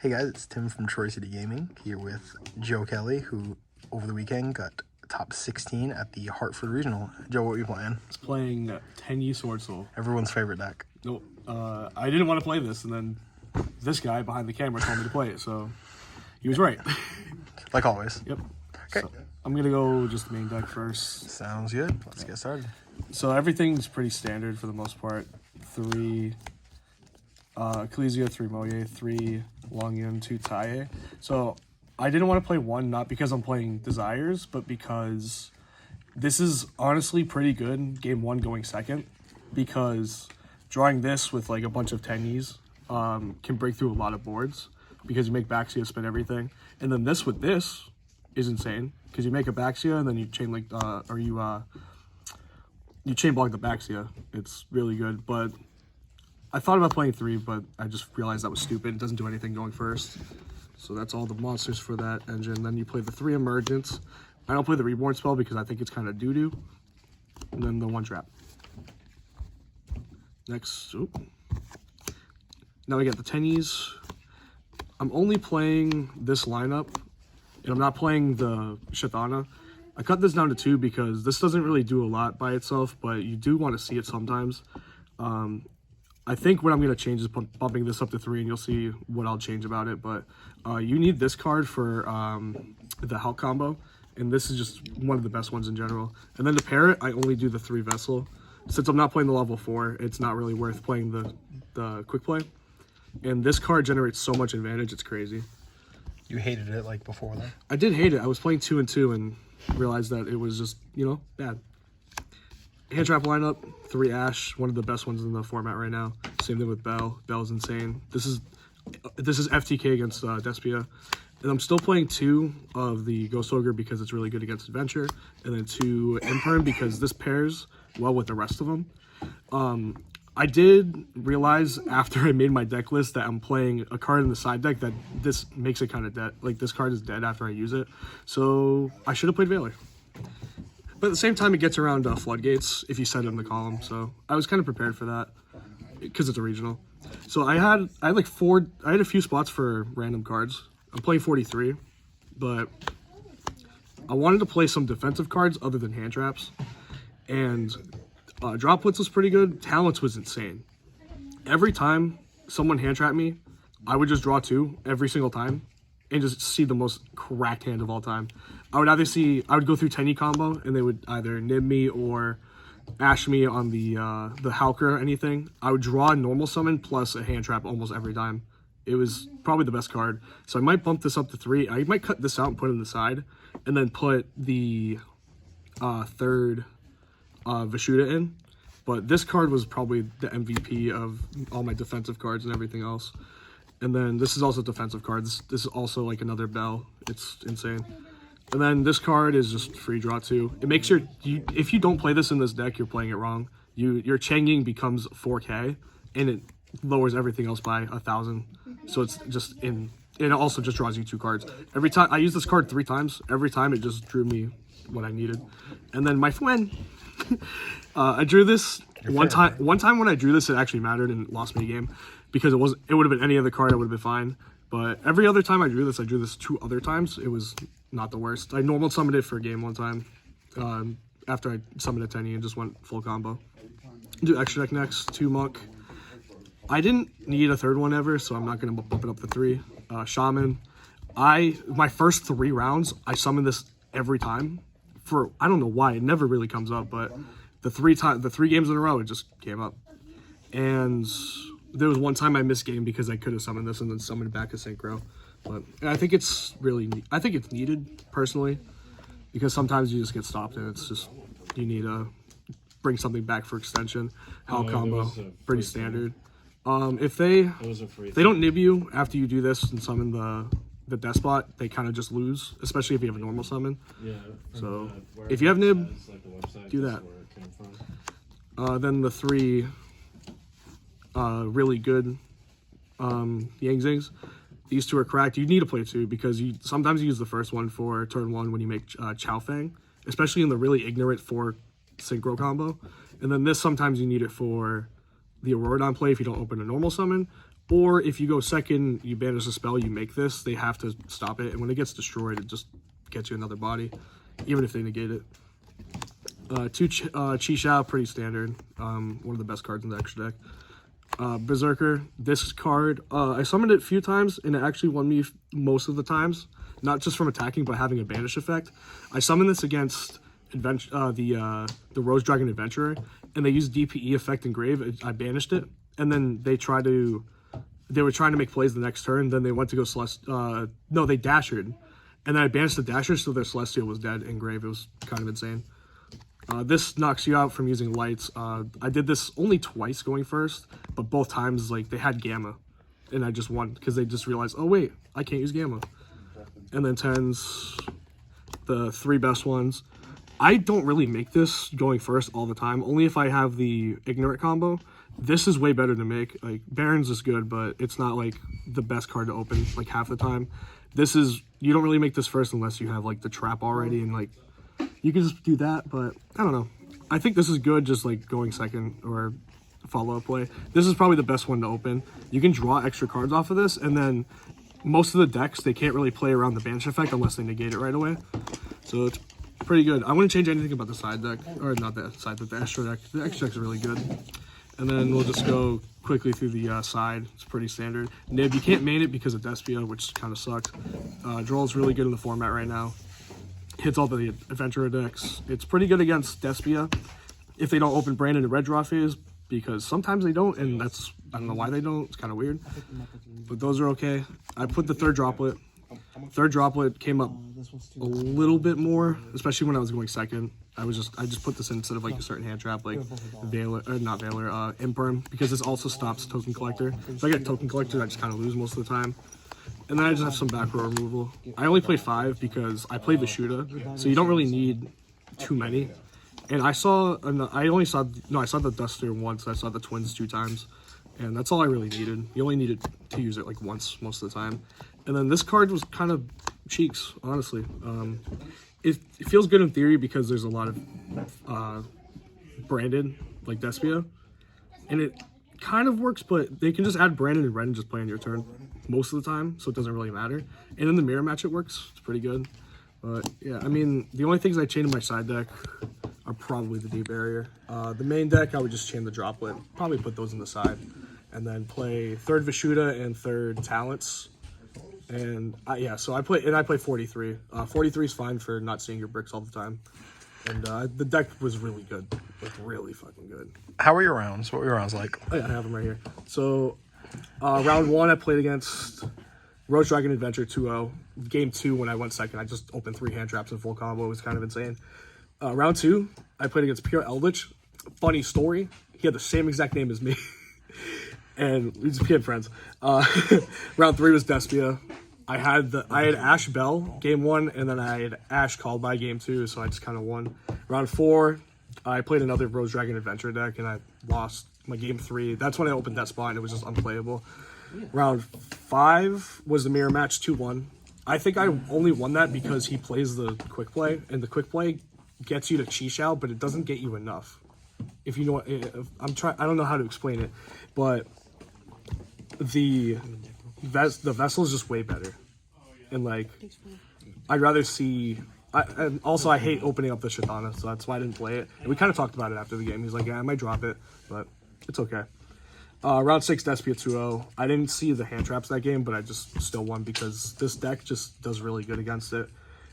Hey guys, it's Tim from Troy City Gaming here with Joe Kelly, who over the weekend got top 16 at the Hartford Regional. Joe, what were you playing? I was playing Tenyi Swordsoul. Everyone's favorite deck. No, I didn't want to play this, and then this guy behind the camera told me to play it, so he was right. Like always. Yep. Okay. So, I'm going to go just the main deck first. Sounds good. Let's get started. So everything's pretty standard for the most part. 3 Ecclesia, 3 Moye, 3 Longyun, 2 Taye. So I didn't want to play 1, not because I'm playing Desires, but because this is honestly pretty good, game 1 going second, because drawing this with like a bunch of Tenyis can break through a lot of boards, because you make Baxia spin everything. And then this with this is insane, because you make a Baxia and then you chain like, you chain block the Baxia. It's really good, but I thought about playing 3, but I just realized that was stupid. It doesn't do anything going first. So that's all the monsters for that engine. Then you play the 3 Emergence. I don't play the Reborn spell because I think it's kind of doo-doo. And then the 1 trap. Next, now I get the Tenyis. I'm only playing this lineup, and I'm not playing the Shathana. I cut this down to 2 because this doesn't really do a lot by itself, but you do want to see it sometimes. I think what I'm going to change is bumping this up to 3, and you'll see what I'll change about it. But you need this card for the Hulk combo, and this is just one of the best ones in general. And then to pair it, I only do the 3 Vessel. Since I'm not playing the level 4, it's not really worth playing the quick play. And this card generates so much advantage, it's crazy. You hated it like before that? I did hate it. I was playing 2 and 2 and realized that it was just, bad. Hand trap lineup, 3 Ash, one of the best ones in the format right now. Same thing with Bell. Bell's insane. This is FTK against Despia. And I'm still playing 2 of the Ghost Ogre because it's really good against Adventure. And then 2 Imperm because this pairs well with the rest of them. I did realize after I made my deck list that I'm playing a card in the side deck that this makes it kind of dead. Like, this card is dead after I use it. So I should have played Valor. But at the same time, it gets around Floodgates if you set it in the column. So I was kind of prepared for that because it's a regional. So I had like 4. I had a few spots for random cards. I'm playing 43, but I wanted to play some defensive cards other than hand traps. And Droplets was pretty good. Talents was insane. Every time someone hand trapped me, I would just draw 2 every single time and just see the most cracked hand of all time. I would go through Tenyi combo, and they would either nib me or ash me on the Halker or anything. I would draw a normal summon plus a hand trap almost every time. It was probably the best card. So I might bump this up to 3. I might cut this out and put it on the side, and then put the 3rd Vishuda in. But this card was probably the MVP of all my defensive cards and everything else. And then this is also defensive cards. This is also like another Bell. It's insane. And then this card is just free draw 2. It makes if you don't play this in this deck, you're playing it wrong. Your Changing becomes 4K, and it lowers everything else by 1,000. So it's just and it also just draws you 2 cards. Every time I use this card 3 times, every time it just drew me what I needed. And then my friend, I drew this one time. One time when I drew this, it actually mattered and lost me a game because it would have been any other card. I would have been fine. But every other time I drew this 2 other times. It was not the worst. I normal summoned it for a game one time after I summoned a Tenyi and just went full combo. Do extra deck next, 2 Monk. I didn't need a 3rd one ever, so I'm not going to bump it up to 3. Shaman. My first 3 rounds, I summoned this every time. I don't know why, it never really comes up, but the 3 games in a row, it just came up. And there was one time I missed game because I could have summoned this and then summoned back a Synchro. But I think it's needed, personally, because sometimes you just get stopped and it's just, you need to bring something back for extension. Hal combo, pretty standard. If they don't nib you after you do this and summon the Despot, they kind of just lose, especially if you have a normal summon. Yeah. So if you have nib, do that. Then the 3 really good Yang Zings. These 2 are cracked. You need to play 2 because sometimes you use the first one for turn 1 when you make Chow Fang, especially in the really ignorant 4 Synchro combo. And then this, sometimes you need it for the Auroradon play if you don't open a normal summon, Or if you go second, you banish a spell, you make this, they have to stop it. And when it gets destroyed, it just gets you another body, even if they negate it. 2 Chi Shao, pretty standard. One of the best cards in the extra deck. Berserker, this card, I summoned it a few times, and it actually won me most of the times. Not just from attacking, but having a banish effect. I summoned this against the Rose Dragon Adventurer, and they used DPE effect Engrave. I banished it, and then they were trying to make plays the next turn. Then they went to go no, they dashed, and then I banished the dasher, so their Celestial was dead. Engrave. It was kind of insane. This knocks you out from using lights. I did this only twice going first, but both times like they had Gamma, and I just won because they just realized, oh wait, I can't use Gamma. And then 10s, the 3 best ones. I don't really make this going first all the time, only if I have the Ignorant combo. This is way better to make. Like, Baron's is good, but it's not like the best card to open like half the time. This is, you don't really make this first unless you have like the trap already, and like you can just do that, but I don't know. I think this is good just like going second or follow-up play. This is probably the best one to open. You can draw extra cards off of this, and then most of the decks, they can't really play around the banish effect unless they negate it right away. So it's pretty good. I wouldn't change anything about the side deck, or not the side, but the extra deck. The extra deck is really good. And then we'll just go quickly through the side. It's pretty standard. Nib, you can't main it because of Despia, which kind of sucks. Droll is really good in the format right now. Hits all the Adventurer decks. It's pretty good against Despia if they don't open Brandon in red draw phase, because sometimes they don't, and that's, I don't know why they don't. It's kind of weird. But those are okay. I put the third droplet. Third droplet came up a little bit more, especially when I was going second. I just put this in instead of like a certain hand trap, like Valor, or not Valor, Imperm, because this also stops Token Collector. If I get Token Collector, I just kind of lose most of the time. And then I just have some back row removal. I only played 5 because I played Vishuda, so you don't really need too many. And I saw the Duster once. I saw the Twins 2 times, and that's all I really needed. You only needed to use it like once most of the time. And then this card was kind of cheeks, honestly. It feels good in theory because there's a lot of branded, like Despia, and it kind of works, but they can just add Brandon and red and just play on your turn most of the time, so it doesn't really matter. And in the mirror match, it works. It's pretty good. But yeah, I mean, the only things I chain in my side deck are probably the Deep Barrier. The main deck, I would just chain the Droplet, probably put those in the side, and then play third Vishuda and third Talents. And yeah, so I play 43. 43 is fine for not seeing your bricks all the time. And the deck was really good, like really fucking good. How were your rounds? What were your rounds like? Oh, yeah, I have them right here. So round 1, I played against Rose Dragon Adventure 2-0. Game 2, when I went second, I just opened 3 hand traps in full combo. It was kind of insane. Round 2, I played against Pure Eldritch. Funny story, he had the same exact name as me. And we just became friends. Round 3 was Despia. I had Ash Bell game 1, and then I had Ash called by game 2, so I just kind of won. Round 4, I played another Rose Dragon Adventure deck, and I lost my game 3. That's when I opened that spot, and it was just unplayable. Round 5 was the mirror match, 2-1. I think I only won that because he plays the quick play, and the quick play gets you to Chi Shao, but it doesn't get you enough. If you know what, I don't know how to explain it, but the vessel is just way better, and like I'd rather see. And also I hate opening up the Shatana, so that's why I didn't play it. And we kind of talked about it after the game. He's like, yeah, I might drop it, but it's okay. Round 6, Despia 2-0. I didn't see the hand traps that game, but I just still won because this deck just does really good against it.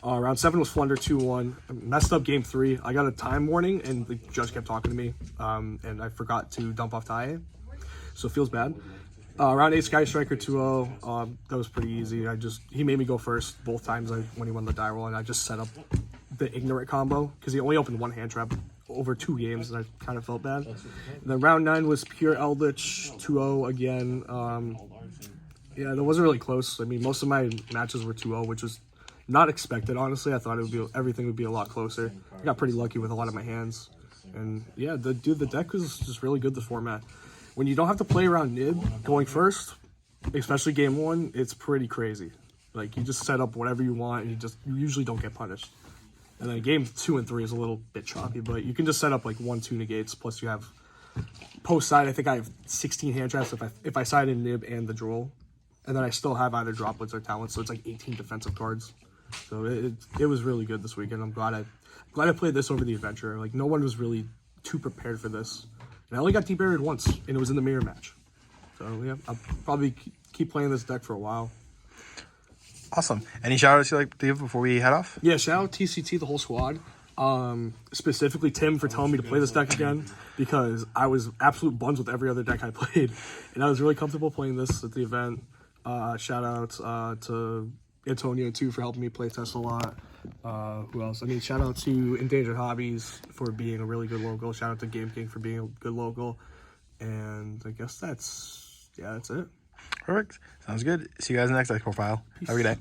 Round 7 was Flunder 2-1. I messed up game 3. I got a time warning, and the judge kept talking to me, and I forgot to dump off Tae, so it feels bad. Round 8, Sky Striker 2-0. That was pretty easy. He made me go first both times when he won the die roll, and I just set up the Ignorant combo because he only opened 1 hand trap over 2 games, and I kind of felt bad. And then round 9 was Pure Eldritch 2-0 again. Yeah, that wasn't really close. I mean, most of my matches were 2-0, which was not expected, honestly. I thought everything would be a lot closer. I got pretty lucky with a lot of my hands. And yeah, the deck was just really good, this format. When you don't have to play around Nib going first, especially game 1, it's pretty crazy. Like, you just set up whatever you want, and you usually don't get punished. And then game 2 and 3 is a little bit choppy, but you can just set up like 1-2 negates, plus you have Post side, I think I have 16 hand traps if I side in nib and the droll, and then I still have either droplets or talents, so it's like 18 defensive cards. So it was really good this weekend. I'm glad I played this over the adventure. Like, no one was really too prepared for this, and I only got deep buried once, and it was in the mirror match. So yeah, I'll probably keep playing this deck for a while. Awesome. Any shout outs you like to give before we head off? Yeah, shout out TCT, the whole squad. Specifically Tim for telling me to play this deck again, because I was absolute buns with every other deck I played, and I was really comfortable playing this at the event. Shout outs to Antonio too for helping me play test a lot. Who else? I mean, shout out to Endangered Hobbies for being a really good local. Shout out to Game King for being a good local. And I guess that's it. Perfect. Sounds good. See you guys in the next deck profile. Have a good day.